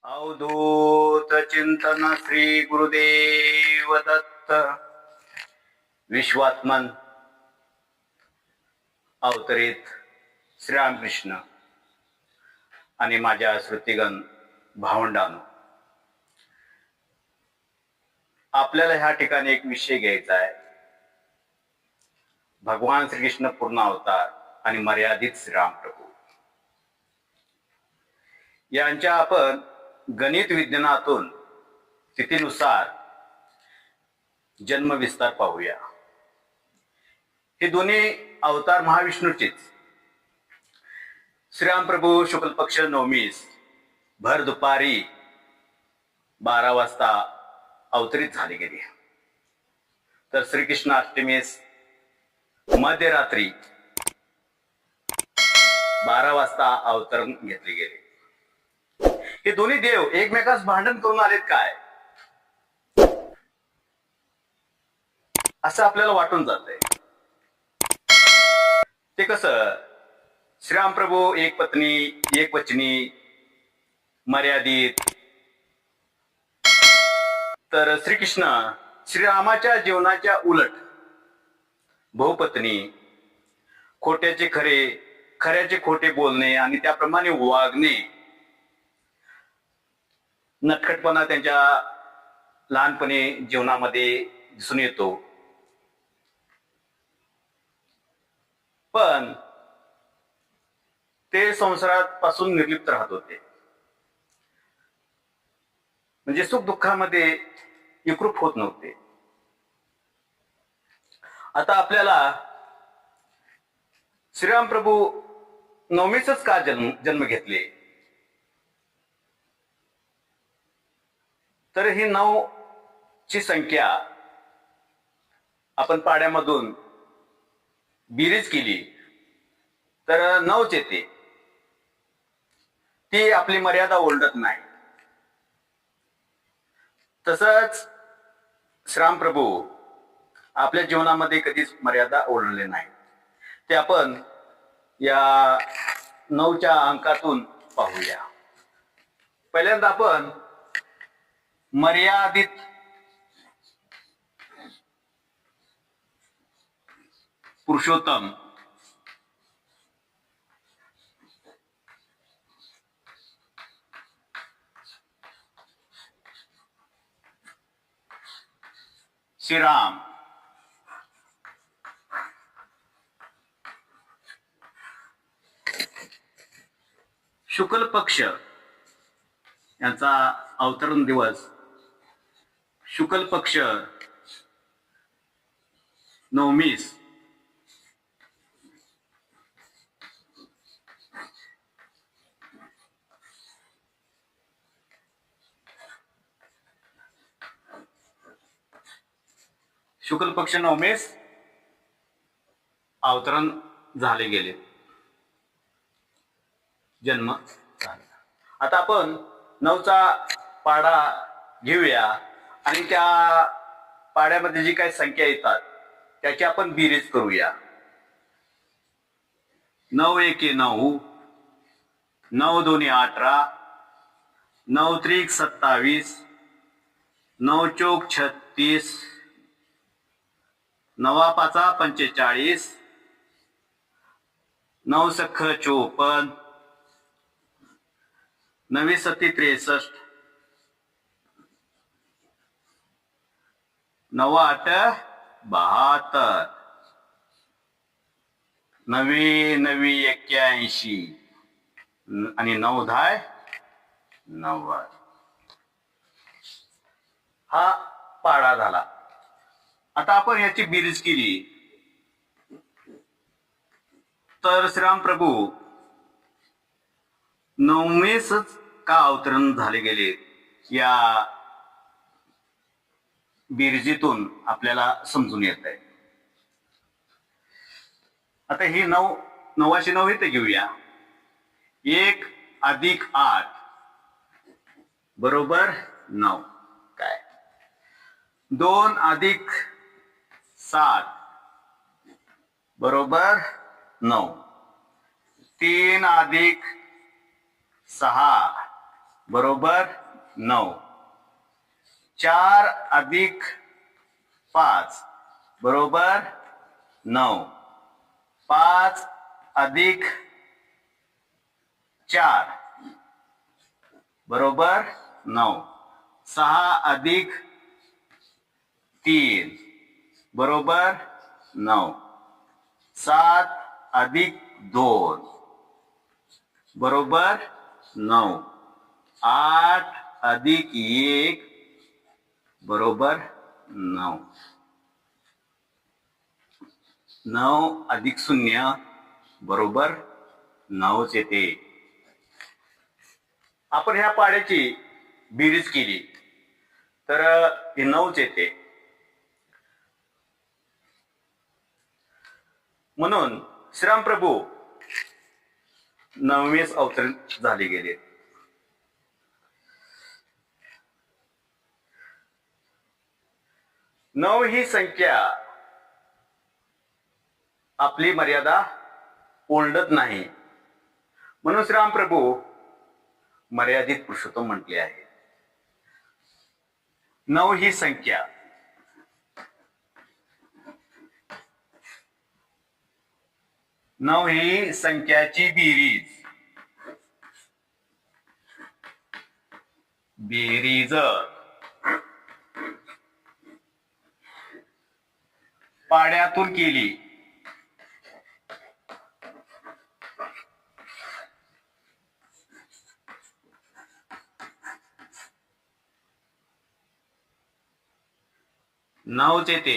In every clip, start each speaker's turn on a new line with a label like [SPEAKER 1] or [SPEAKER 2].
[SPEAKER 1] अवधूत चिंतन श्री गुरुदेव दत्त. विश्वात्मन अवतरित श्रीरामकृष्ण आणि माझ्या श्रुतिगण भावंडांनो, आपल्याला ह्या ठिकाणी एक विषय घ्यायचा आहे. भगवान श्रीकृष्ण पूर्ण अवतार आणि मर्यादित श्रीराम प्रभू यांच्या आपण गणित विज्ञानातून स्थितीनुसार जन्मविस्तार पाहूया. हे दोन्ही अवतार महाविष्णूचेच. श्रीराम प्रभू शुक्ल पक्ष नवमीस भर दुपारी 12 वाजता अवतरित झाले गेले, तर श्रीकृष्ण अष्टमीस मध्यरात्री 12 वाजता अवतरण घेतले गेले. हे दोन्ही देव एकमेकास भांडण करून आलेत काय, असं आपल्याला वाटून जातंय. ते कसं, श्रीराम प्रभू एक पत्नी एक वचनी मर्यादित, तर श्रीकृष्ण श्रीरामाच्या जीवनाच्या उलट बहुपत्नी, खोट्याचे खरे खऱ्याचे खोटे बोलणे आणि त्याप्रमाणे वागणे, नटखटपणा त्यांच्या लहानपणी जीवनामध्ये दिसून येतो. पण ते संसारात पासून निर्लिप्त राहत होते, म्हणजे सुख दुःखामध्ये एकरूप होत नव्हते. आता आपल्याला श्रीराम प्रभू नवमीच का जन्म घेतले, तर ही 9 ची संख्या आपण पाड्यामधून बेरीज केली तर 9च येते. ती आपली मर्यादा ओलांडत नाही. तसंच श्रीराम प्रभू आपल्या जीवनामध्ये कधीच मर्यादा ओलांडले नाही. ते आपण या 9च्या अंकातून पाहूया. पहिल्यांदा आपण मर्यादित पुरुषोत्तम श्रीराम शुक्ल पक्ष यांचा अवतरण दिवस शुक्ल पक्ष नवमीस शुक्ल पक्ष नवमीस अवतरण झाले गेले, जन्म झाला. आता आपण 9चा पाडा घेऊया आणि त्या पाड्यामध्ये जी काही संख्या येतात त्याची आपण बेरीज करूया. 9 एके 9, 9 दोन्ही 18, 9 त्रिक 27, 9 चौक 36, 9 पाचा 45, 9 सख 54, 9 सत्ती 63, 9 आठ 72, 9 9 81 आणि 9 10 90. हा पाडा झाला. आता आपण याची बेरीज केली तर श्रीराम प्रभू नवमीच का अवतरण झाले गेले, या बेरजेतून आपल्याला समजून येत आहे. आता ही 9ची 9 इथे घेऊया. 1 अधिक 8 बरोबर 9, काय 2 अधिक 7 बरोबर 9, 3 अधिक 6 बरोबर 9. 4 अधिक 5 बरोबर 9. 5 अधिक 4 बरोबर 9. 6 अधिक 3 बरोबर 9. 7 अधिक 2 बरोबर 9. 8 अधिक 1 बरोबर 9. 9 अधिक 0 बरोबर 9च येते. आपण ह्या पाड्याची बेरीज केली तर हे 9च येते. म्हणून श्रीरामप्रभू 9वेच अवतरित झाले गेले. नऊ ही संख्या आपली मर्यादा ओलांडत नाही, म्हणून श्रीरामप्रभू मर्यादित पुरुषोत्तम म्हटले आहे. 9 ही संख्या नऊ ही संख्याची बेरीज पाड्यातून केली नऊच येते.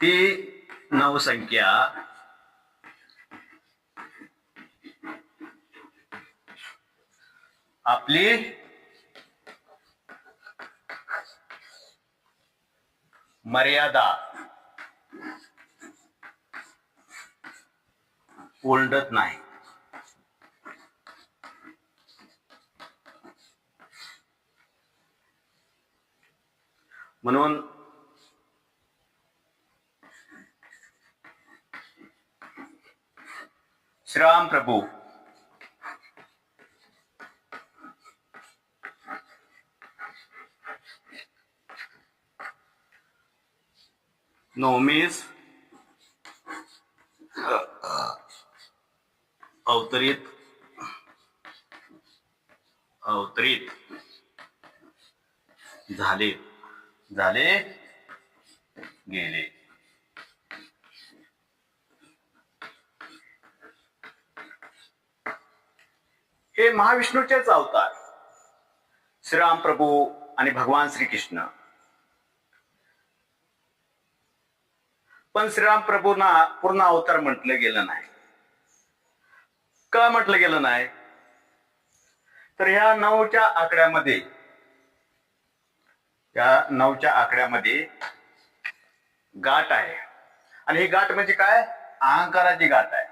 [SPEAKER 1] ती 9 संख्या आपली मर्यादा ओलांडत नाही. म्हणून श्रीरामप्रभू नवमीस अवतरित झाले गेले. हे महाविष्णूचेच अवतार श्रीरामप्रभू आणि भगवान श्रीकृष्ण. पण श्रीरामप्रभूंना पूर्ण अवतार म्हटलं गेलं नाही. का म्हटलं गेलं नाही? तर ह्या 9च्या आकड्यामध्ये गाठ आहे. आणि ही गाठ म्हणजे काय? अहंकाराची गाठ आहे.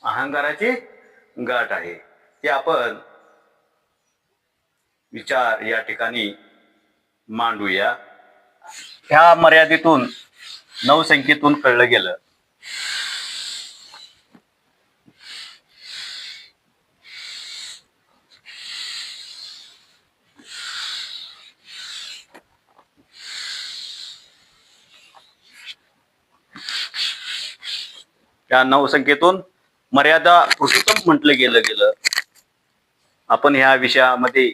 [SPEAKER 1] अहंकाराची गाठ आहे. हे आपण विचार या ठिकाणी मांडूया. ह्या मर्यादेतून 9 संख्येतून कळलं गेलं. त्या 9 संख्येतून मर्यादा पुरुषोत्तम म्हटलं गेलं. आपण ह्या विषयामध्ये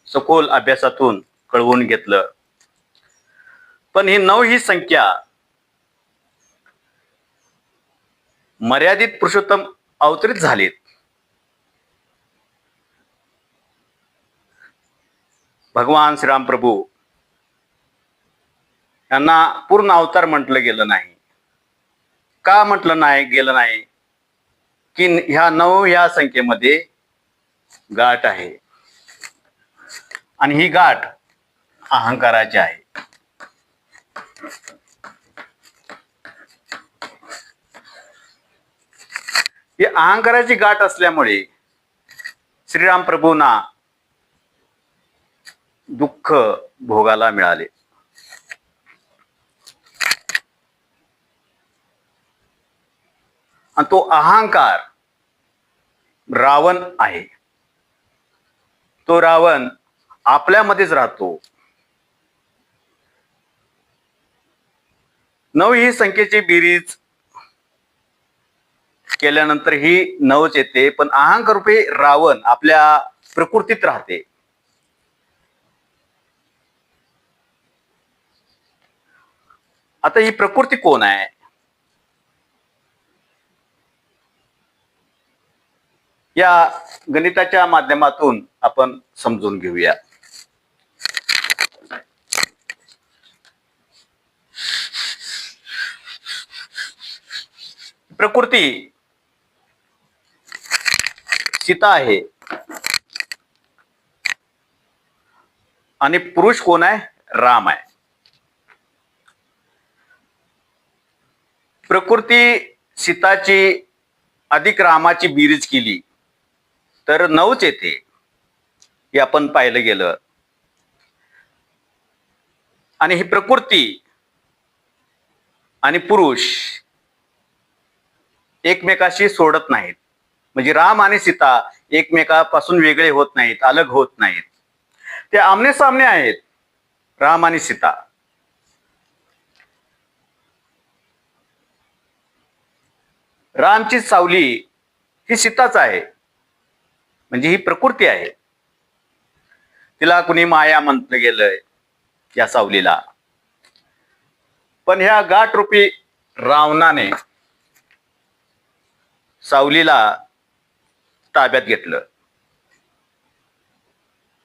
[SPEAKER 1] सखोल अभ्यासातून कळवून घेतलं. पण ही 9 ही संख्या मर्यादित पुरुषोत्तम अवतरित झालेत. भगवान श्रीरामप्रभू यांना पूर्ण अवतार म्हटलं गेलं नाही. का म्हटलं गेलं नाही? की ह्या 9 ह्या संख्येमध्ये गाठ आहे. आणि ही गाठ अहंकाराची आहे. ही अहंकाराची गाठ असल्यामुळे श्रीरामप्रभूंना दुःख भोगायला मिळाले. आणि तो अहंकार रावण आहे. तो रावण आपल्यामध्येच राहतो. 9 ही संख्येची बेरीज केल्यानंतर ही 9च येते, पण अहंकार रूपी रावण आपल्या प्रकृतीत राहते. आता ही प्रकृती कोण आहे? या गणिताच्या माध्यमातून आपण समजून घेऊया. प्रकृती सीता आहे आणि पुरुष कोण आहे? राम आहे. प्रकृती सीताची अधिक रामाची बेरीज केली तर 9च येते. हे आपण पाहिलं गेलं. आणि ही प्रकृती आणि पुरुष एकमेकाशी सोडत नाहीत. म्हणजे राम आणि सीता एकमेकापासून वेगळे होत नाहीत, अलग होत नाहीत. ते आमने सामने आहेत, राम आणि सीता. रामची सावली ही सीताच आहे, म्हणजे ही प्रकृती आहे. तिला कुणी माया म्हटलं गेलंय या सावलीला. पण ह्या गाठरूपी रावणाने सावलीला ताब्यात घेतलं.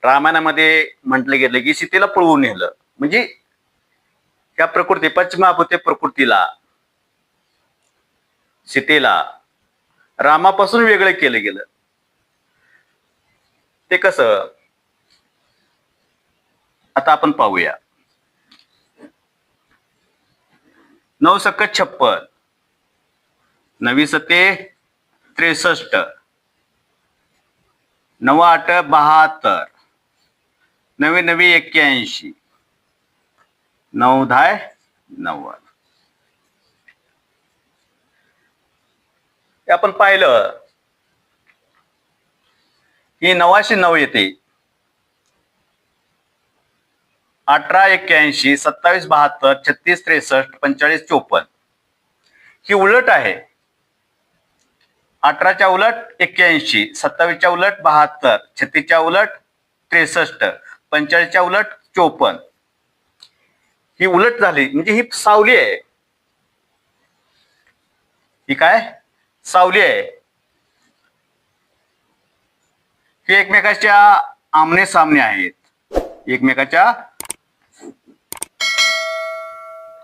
[SPEAKER 1] रामायणामध्ये म्हटलं गेलं की सीतेला पळवून नेलं. म्हणजे या प्रकृती पश्चिमाभूते प्रकृतीला, सीतेला रामापासून वेगळं केलं गेलं. ते कसं? आता आपण पाहूया. 9 सक्क 56, 9 सत्ते 63, 9 8 72, 9 9 81, 9 10 90. आपण पाहिलं की 909 येते. 18 81, 27 72, 36 63, 45 54. ही उलट आहे. 18च्या उलट 81, 27च्या उलट 72, 36च्या उलट 63, 45च्या उलट 54. ही उलट झाली. म्हणजे ही सावली आहे. ही काय? सावली आहे. ही एकमेकाच्या आमने सामने आहेत, एकमेकाच्या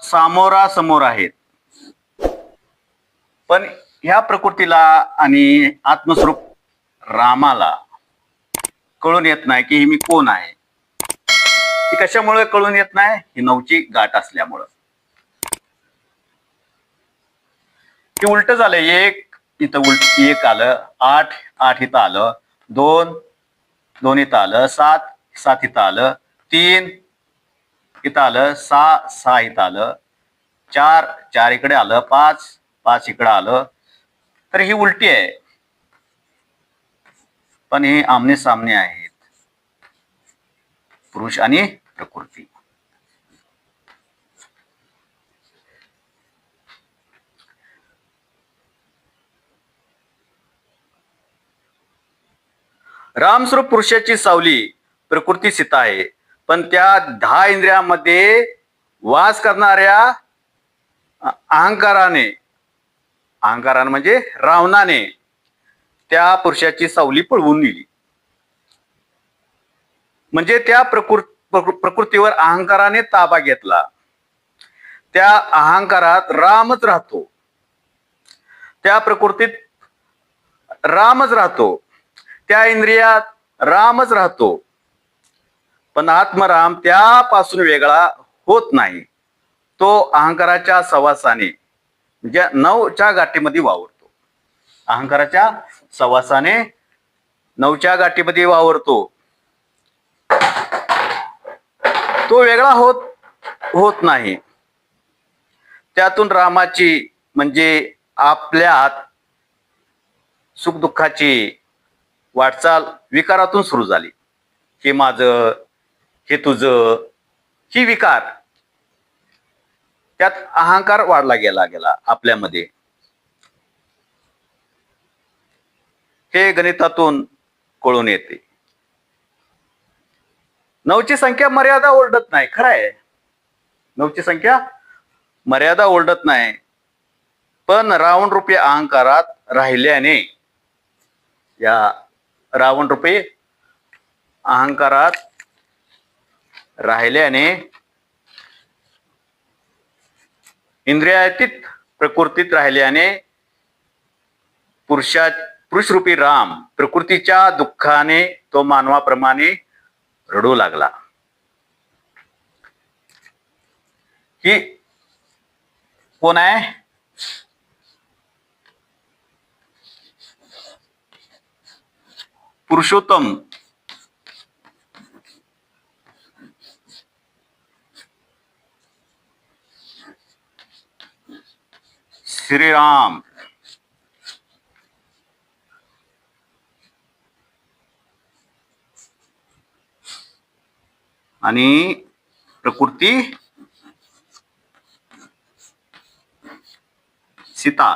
[SPEAKER 1] समोरासमोर आहेत. पण ह्या प्रकृतीला आणि आत्मस्वरूप रामाला कळून येत नाही की मी कोण आहे. ती कशामुळे कळून येत नाही? ही 9ची गाठ असल्यामुळं. हे उलट झालं. 1 इथं उलट 1 आलं, 8 8 इथं आलं, 2 2 इथं आलं, 7 7 इथं आलं, 3 इथं आलं, 6 6 इथं आलं, 4 4 इकडे आलं, 5 5 इकडे आलं. तर ही उलटी आहे. पण हे आमने सामने आहेत, पुरुष आणि प्रकृती. रामस्वरूप पुरुषाची सावली प्रकृती सीता आहे. पण त्या 10 इंद्रियामध्ये वास करणाऱ्या अहंकाराने म्हणजे रावणाने त्या पुरुषाची सावली पळवून नेली. म्हणजे त्या प्रकृतीवर अहंकाराने ताबा घेतला. त्या अहंकारात रामच राहतो, त्या प्रकृतीत रामच राहतो, त्या इंद्रियात रामच राहतो. पण आत्मराम त्यापासून वेगळा होत नाही. तो अहंकाराच्या सहवासाने म्हणजे 9च्या गाठीमध्ये वावरतो. अहंकाराच्या सहवासाने 9च्या गाठीमध्ये वावरतो. तो वेगळा होत नाही. त्यातून रामाची म्हणजे आपल्यात सुखदुःखाची वाटचाल विकारातून सुरू झाली. हे माझं, हे तुझं, ही विकार. त्यात अहंकार वाढला गेला आपल्यामध्ये. हे गणितातून कळून येते. 9ची संख्या मर्यादा ओलांडत नाही, खरं आहे. 9ची संख्या मर्यादा ओलांडत नाही, पण रावण रूपी अहंकारात राहिल्याने, या रावण रूपी अहंकारात राहिल्याने, इंद्रियातीत प्रकृतीत राहिल्याने पुरुषरूपी राम प्रकृतीच्या दुःखाने तो मानवाप्रमाणे रडू लागला. ही कोण आहे? पुरुषोत्तम श्रीराम. आणि प्रकृती सीता.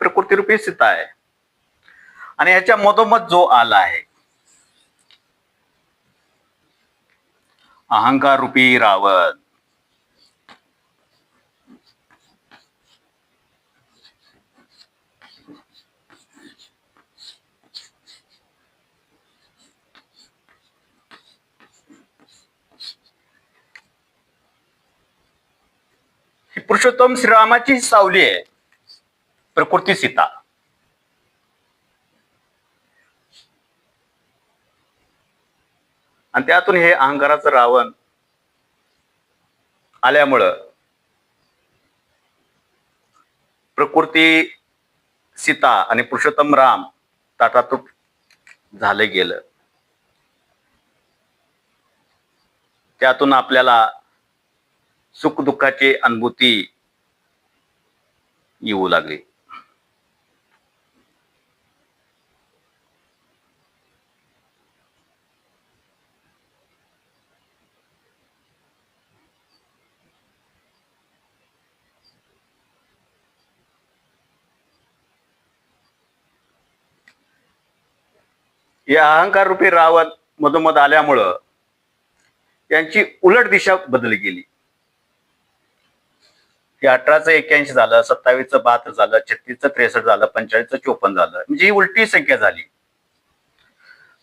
[SPEAKER 1] प्रकृती रूपी सीता आहे. आणि ह्याच्या मधोमध जो आला आहे अहंकार रूपी रावण. ही पुरुषोत्तम श्रीरामाची सावली आहे, प्रकृती सीता. आणि त्यातून हे अहंकाराचं रावण आल्यामुळं प्रकृती सीता आणि पुरुषोत्तम राम ताटातूट झालं गेलं. त्यातून आपल्याला सुख दुःखाची अनुभूती येऊ लागली. या अहंकार रूपी रावण मधोमध आल्यामुळं यांची उलट दिशा बदलली गेली. 18चं 81 झालं, 27चं 72 झालं, 36चं 63 झालं, 45चं 54 झालं. म्हणजे ही उलटी संख्या झाली.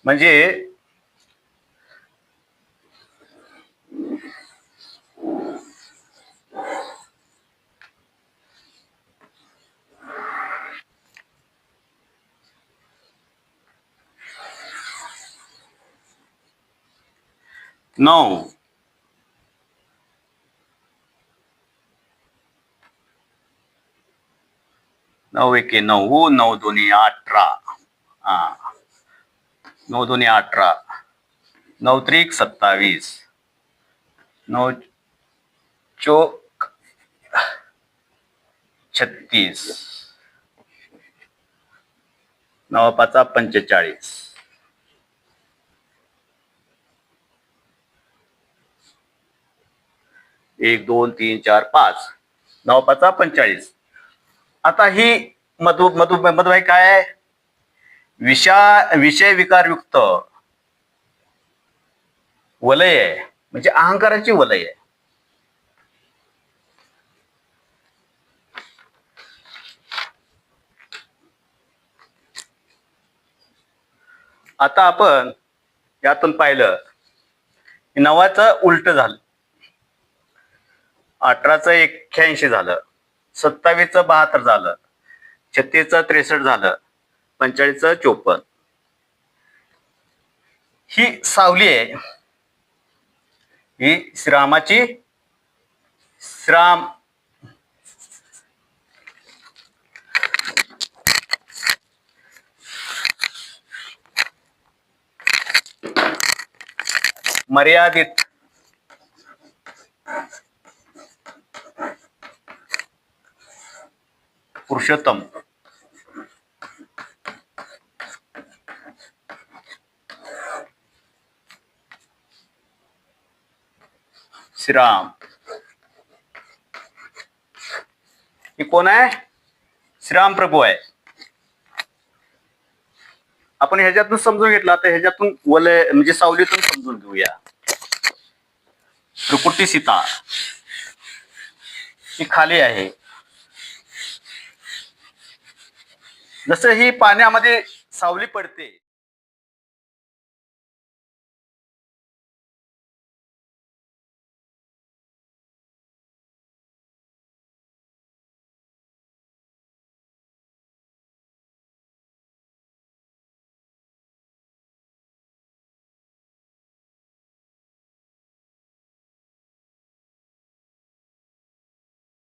[SPEAKER 1] म्हणजे नऊ, 9 एके 9, 9 दोन्ही 18, 9 दोन्ही 18, 9 त्रिक 27, 9 चोक 36, 9 पाचा 45, 1 2 3 4 5, 9 पाचा 45. आता ही मधुबाई काय आहे? विषय विकारयुक्त वलय आहे, म्हणजे अहंकाराची वलय आहे. आता आपण यातून पाहिलं, 9चं उलट झालं, 18चं 81 झालं, 27चं 72 झालं, 36चं 63 झालं, 45चं 54. ही सावली आहे, ही श्रीरामाची. श्रीराम मर्यादित पुरुषोत्तम, श्रीराम. हे कोण आहे? श्रीराम प्रभू आहे. आपण ह्याच्यातून समजून घेतला तर ह्याच्यातून वलय म्हणजे सावलीतून समजून घेऊया. त्रिकुटी सीता ही खाली आहे. जसं ही पाण्यामध्ये सावली पडते